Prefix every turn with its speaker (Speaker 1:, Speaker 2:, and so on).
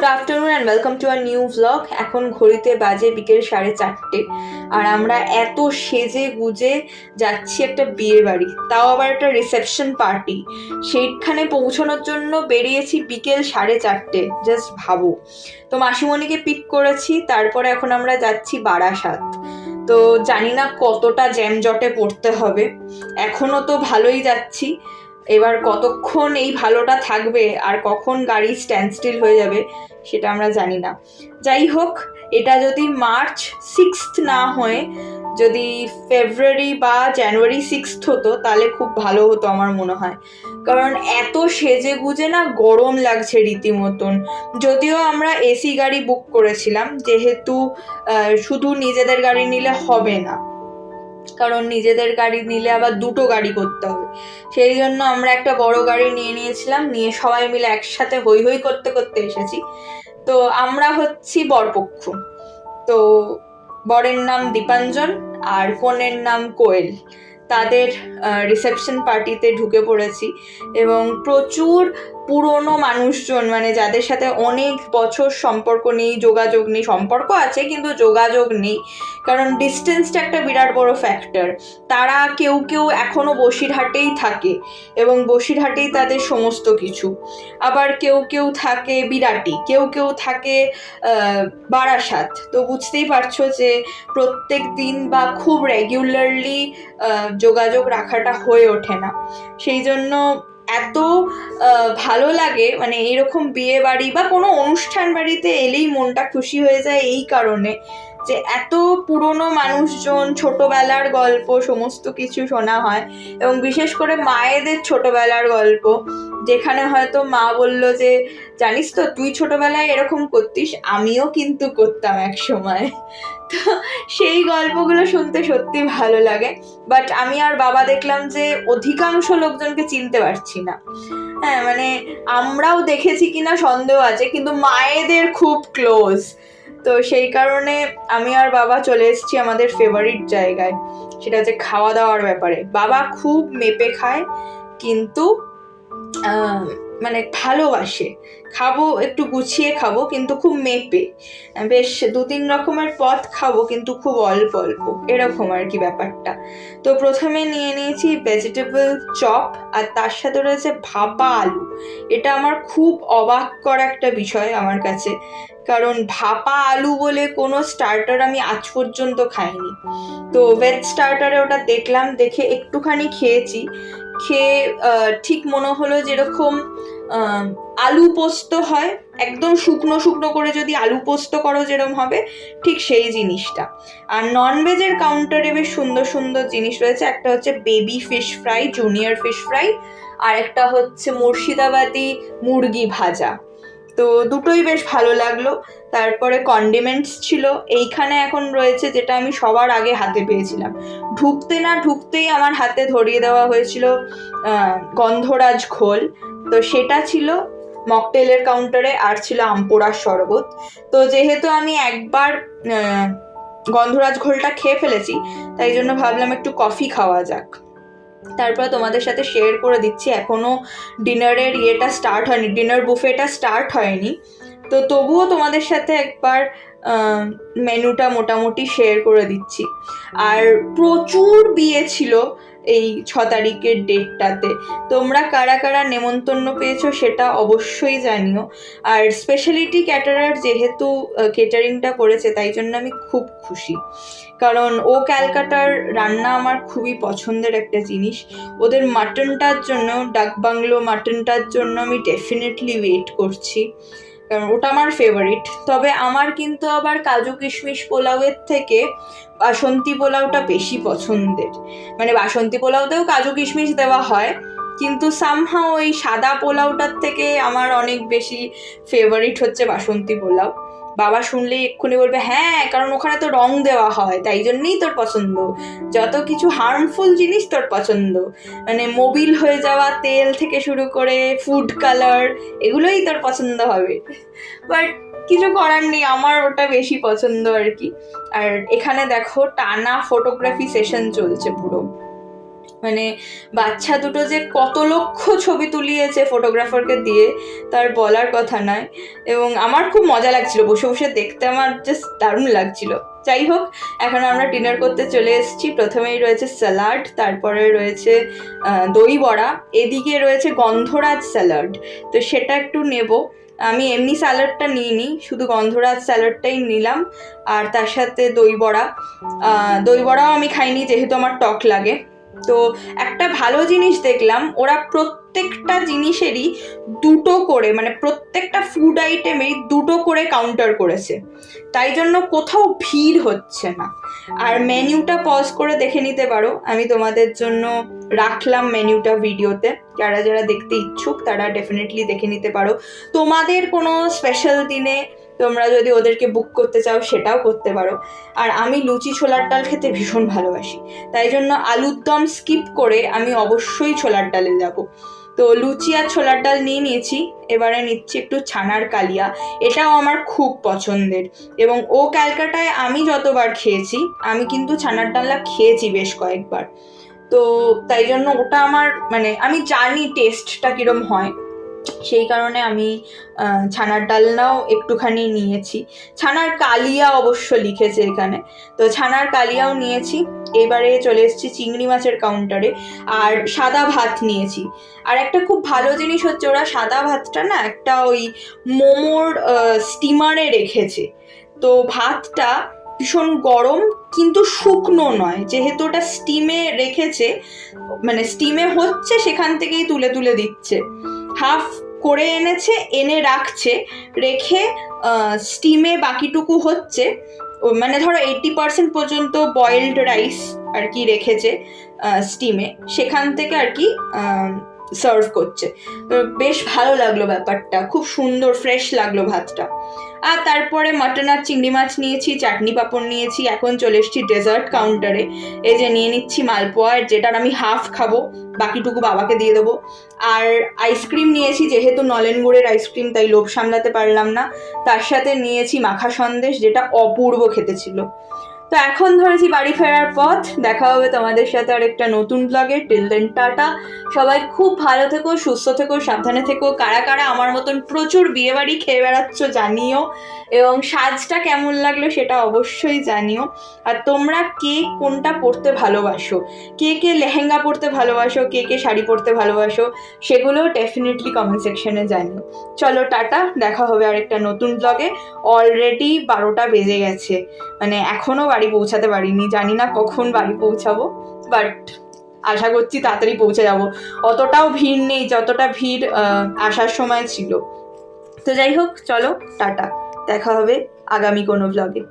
Speaker 1: Good afternoon and welcome to our new vlog. এখন ঘড়িতে বাজে বিকেল 4:30 আর আমরা এত সেজে গুজে যাচ্ছি একটা বিয়ে বাড়ি, তাও আবার একটা রিসেপশন পার্টি। সেইখানে পৌঁছানোর জন্য বেরিয়েছি বিকেল 4:30। জাস্ট ভাবো। তো মাসিমণিকে পিক করেছি, তারপরে এখন আমরা যাচ্ছি বারাসাত। তো জানি না কতটা জ্যামজটে পড়তে হবে। এখনো তো ভালোই যাচ্ছি, এবার কতক্ষণ এই ভালোটা থাকবে আর কখন গাড়ি স্ট্যান্ড স্টিল হয়ে যাবে সেটা আমরা জানি না। যাই হোক, এটা যদি March 6th না হয়ে যদি ফেব্রুয়ারি বা জানুয়ারি 6th হতো তাহলে খুব ভালো হতো আমার মনে হয়, কারণ এত সেজে গুজে না গরম লাগছে রীতিমতন। যদিও আমরা এসি গাড়ি বুক করেছিলাম, যেহেতু শুধু নিজেদের গাড়ি নিলে হবে না, কারণ নিজেদের গাড়ি নিলে আবার দুটো গাড়ি করতে হবে। সেই জন্য আমরা একটা বড় গাড়ি নিয়েছিলাম, নিয়ে সবাই মিলে একসাথে হই হই করতে করতে এসেছি। তো আমরা হচ্ছি বরপক্ষ। তো বরের নাম দীপাঞ্জন আর কনের নাম কোয়েল। তাদের রিসেপশন পার্টিতে ঢুকে পড়েছি এবং প্রচুর পুরনো মানুষজন, মানে যাদের সাথে অনেক বছর সম্পর্ক নেই, যোগাযোগ নেই। সম্পর্ক আছে কিন্তু যোগাযোগ নেই, কারণ ডিস্টেন্সটা একটা বিরাট বড় ফ্যাক্টর। তারা কেউ কেউ এখনো বসিরহাটেই থাকে এবং বসিরহাটেই তাদের সমস্ত কিছু। আবার কেউ কেউ থাকে বিরাটি, কেউ কেউ থাকে বারাসাত। তো বুঝতেই পারছো যে প্রত্যেক দিন বা খুব রেগুলারলি যোগাযোগ রাখাটা হয়ে ওঠে না। সেই জন্য এত ভালো লাগে, মানে এইরকম বিয়ে বাড়ি বা কোনো অনুষ্ঠান বাড়িতে এলেই মনটা খুশি হয়ে যায় এই কারণে যে এত পুরনো মানুষজন, ছোটবেলার গল্প সমস্ত কিছু শোনা হয়। এবং বিশেষ করে মায়েদের ছোটবেলার গল্প, যেখানে হয়তো মা বলল যে জানিস তো তুই ছোটবেলায় এরকম করতিস, আমিও কিন্তু করতাম এক সময়। তো সেই গল্পগুলো শুনতে সত্যি ভালো লাগে। বাট আমি আর বাবা দেখলাম যে অধিকাংশ লোকজনকে চিনতে পারছি না। হ্যাঁ, মানে আমরাও দেখেছি কিনা সন্দেহ আছে, কিন্তু মায়েদের খুব ক্লোজ। তো সেই কারণে আমি আর বাবা চলে এসেছি আমাদের ফেভারিট জায়গায়, সেটা হচ্ছে খাওয়া দাওয়ার ব্যাপারে। বাবা খুব মেপে খায়, কিন্তু মানে ভালোবাসে। খাবো একটু গুছিয়ে খাবো, কিন্তু খুব মেপে। বেশ 2-3 রকমের পদ খাবো, কিন্তু খুব অল্প অল্প, এরকম আর কি ব্যাপারটা। তো প্রথমে নিয়ে নিয়েছি ভেজিটেবল চপ, আর তার সাথে রয়েছে ভাপা আলু। এটা আমার খুব অবাক করা একটা বিষয় আমার কাছে, কারণ ভাপা আলু বলে কোনো স্টার্টার আমি আজ পর্যন্ত খাইনি। তো ভেজ স্টার্টারে ওটা দেখলাম, দেখে একটুখানি খেয়েছি। খেয়ে ঠিক মনে হলো যেরকম আলু পোস্ত হয়, একদম শুকনো শুকনো করে যদি আলু পোস্ত করো যেরকম হবে, ঠিক সেই জিনিসটা। আর ননভেজের কাউন্টারে বেশ সুন্দর সুন্দর জিনিস রয়েছে। একটা হচ্ছে baby fish fry, junior fish fry, আর একটা হচ্ছে মুর্শিদাবাদি মুরগি ভাজা। তো দুটোই বেশ ভালো লাগলো। তারপরে কন্ডিমেন্টস ছিল। এইখানে এখন রয়েছে যেটা আমি সবার আগে হাতে পেয়েছিলাম, ঢুকতে না ঢুকতেই আমার হাতে ধরিয়ে দেওয়া হয়েছিল গন্ধরাজ ঘোল। তো সেটা ছিল মকটেলের কাউন্টারে, আর ছিল আমপোড়ার শরবত। তো যেহেতু আমি একবার গন্ধরাজ ঘোলটা খেয়ে ফেলেছি, তাই জন্য ভাবলাম একটু কফি খাওয়া যাক। তারপর তোমাদের সাথে শেয়ার করে দিচ্ছি, এখনো ডিনারের স্টার্ট হয়নি, ডিনার বুফেটা স্টার্ট হয়নি। তো তবুও তোমাদের সাথে একবার মেনুটা মোটামুটি শেয়ার করে দিচ্ছি। আর প্রচুর বিয়ে ছিল এই 6 তারিখের ডেটটাতে। তোমরা কারা কারা নেমন্তন্ন পেয়েছো সেটা অবশ্যই জানিও। আর স্পেশালিটি ক্যাটারার যেহেতু কেটারিংটা করেছে, তাই জন্য আমি খুব খুশি, কারণ ও ক্যালকাটার রান্না আমার খুবই পছন্দের একটা জিনিস। ওদের মাটনটার জন্য, ডাক বাংলো মাটনটার জন্য আমি ডেফিনেটলি ওয়েট করছি, কারণ ওটা আমার ফেভারিট। তবে আমার কিন্তু আবার কাজু কিশমিশ পোলাওয়ের থেকে বাসন্তী পোলাওটা বেশি পছন্দের। মানে বাসন্তী পোলাওতেও কাজু কিশমিশ দেওয়া হয়, কিন্তু সামহাও ওই সাদা পোলাওটার থেকে আমার অনেক বেশি ফেভারিট হচ্ছে বাসন্তী পোলাও। বাবা শুনলেই এক্ষুনি বলবে হ্যাঁ, কারণ ওখানে তো রং দেওয়া হয়, তাই জন্যই তোর পছন্দ। যত কিছু হার্মফুল জিনিস তোর পছন্দ, মানে মোবিল হয়ে যাওয়া তেল থেকে শুরু করে ফুড কালার, এগুলোই তোর পছন্দ হবে। বাট কিছু করার নেই, আমার ওটা বেশি পছন্দ আর কি। আর এখানে দেখো টানা ফটোগ্রাফি সেশন চলছে পুরো। মানে বাচ্চা দুটো যে কত লক্ষ ছবি তুলিয়েছে ফটোগ্রাফারকে দিয়ে তার বলার কথা নয়, এবং আমার খুব মজা লাগছিল বসে বসে দেখতে, আমার জাস্ট দারুণ লাগছিল। যাই হোক, এখন আমরা ডিনার করতে চলে এসেছি। প্রথমেই রয়েছে স্যালাড, তারপরে রয়েছে দই বড়া, এদিকে রয়েছে গন্ধরাজ স্যালাড, তো সেটা একটু নেব। আমি এমনি স্যালাডটা নিইনি, শুধু গন্ধরাজ স্যালাডটাই নিলাম, আর তার সাথে দই বড়াও আমি খাইনি যেহেতু আমার টক লাগে। তো একটা ভালো জিনিস দেখলাম, ওরা প্রত্যেকটা জিনিসেরই দুটো করে, মানে প্রত্যেকটা ফুড আইটেমেই দুটো করে কাউন্টার করেছে, তাই জন্য কোথাও ভিড় হচ্ছে না। আর মেনুটা পজ করে দেখে নিতে পারো, আমি তোমাদের জন্য রাখলাম মেনুটা ভিডিওতে, যারা যারা দেখতে ইচ্ছুক তারা ডেফিনেটলি দেখে নিতে পারো। তোমাদের কোনো স্পেশাল দিনে তোমরা যদি ওদেরকে বুক করতে চাও সেটাও করতে পারো। আর আমি লুচি ছোলার ডাল খেতে ভীষণ ভালোবাসি, তাই জন্য আলুর দম স্কিপ করে আমি অবশ্যই ছোলার ডালে যাব। তো লুচি আর ছোলার ডাল নিয়ে নিয়েছি, এবারে নিচ্ছি একটু ছানার কালিয়া, এটাও আমার খুব পছন্দের, এবং ও ক্যালকাটায় আমি যতবার খেয়েছি আমি কিন্তু ছানার ডালনা খেয়েছি বেশ কয়েকবার, তো তাই জন্য ওটা আমার মানে আমি জানি টেস্টটা কিরম হয়, সেই কারণে আমি ছানার ডালনাও একটুখানি নিয়েছি। ছানার কালিয়া অবশ্য লিখেছে এখানে, তো ছানার কালিয়াও নিয়েছি। এবারে চলে এসেছি চিংড়ি মাছের কাউন্টারে, আর সাদা ভাত নিয়েছি। আর একটা খুব ভালো জিনিস হচ্ছে, ওরা সাদা ভাতটা না একটা ওই মোমোর স্টিমারে রেখেছে, তো ভাতটা ভীষণ গরম কিন্তু শুকনো নয়, যেহেতু ওটা স্টিমে রেখেছে, মানে স্টিমে হচ্ছে সেখান থেকেই তুলে তুলে দিচ্ছে, হাফ করে এনেছে, এনে রাখছে, রেখে স্টিমে বাকিটুকু হচ্ছে, মানে ধরো 80% পর্যন্ত বয়েলড রাইস আর কি রেখেছে স্টিমে, সেখান থেকে আর কি সার্ভ করছে। তো বেশ ভালো লাগলো ব্যাপারটা, খুব সুন্দর ফ্রেশ লাগলো ভাতটা। আর তারপরে মাটন আর চিংড়ি মাছ নিয়েছি, চাটনি পাঁপড় নিয়েছি। এখন চলে এসেছি ডেজার্ট কাউন্টারে, এই যে নিয়ে নিচ্ছি মালপোয়া, যেটার আমি হাফ খাবো, বাকিটুকু বাবাকে দিয়ে দেবো। আর আইসক্রিম নিয়েছি, যেহেতু নলেন গুড়ের আইসক্রিম তাই লোভ সামলাতে পারলাম না, তার সাথে নিয়েছি মাখা সন্দেশ, যেটা অপূর্ব খেতে ছিল। তো এখন ধরেছি বাড়ি ফেরার পথ, দেখা হবে তোমাদের সাথে আর একটা নতুন ব্লগে। টিল দেন টাটা, সবাই খুব ভালো থেকো, সুস্থ থেকো, সাবধানে থেকো। কারা কারা আমার মতন প্রচুর বিয়েবাড়ি খেয়ে বেড়াচ্ছ জানিও, এবং সাজটা কেমন লাগলো সেটা অবশ্যই জানিও। আর তোমরা কে কোনটা পরতে ভালোবাসো, কে কে লেহেঙ্গা পরতে ভালোবাসো, কে কে শাড়ি পরতে ভালোবাসো, সেগুলো ডেফিনেটলি কমেন্ট সেকশনে জানিও। চলো টাটা, দেখা হবে আর একটা নতুন ব্লগে। অলরেডি 12টা বেজে গেছে, মানে এখনও বাড়ি পৌঁছাতে পারিনি, জানি না কখন বাড়ি পৌঁছাবো, বাট আশা করছি তাড়াতাড়ি পৌঁছে যাব। অতটাও ভিড় নেই যতটা ভিড় আসার সময় ছিল। তো যাই হোক, চলো টাটা, দেখা হবে আগামী কোনো ব্লগে।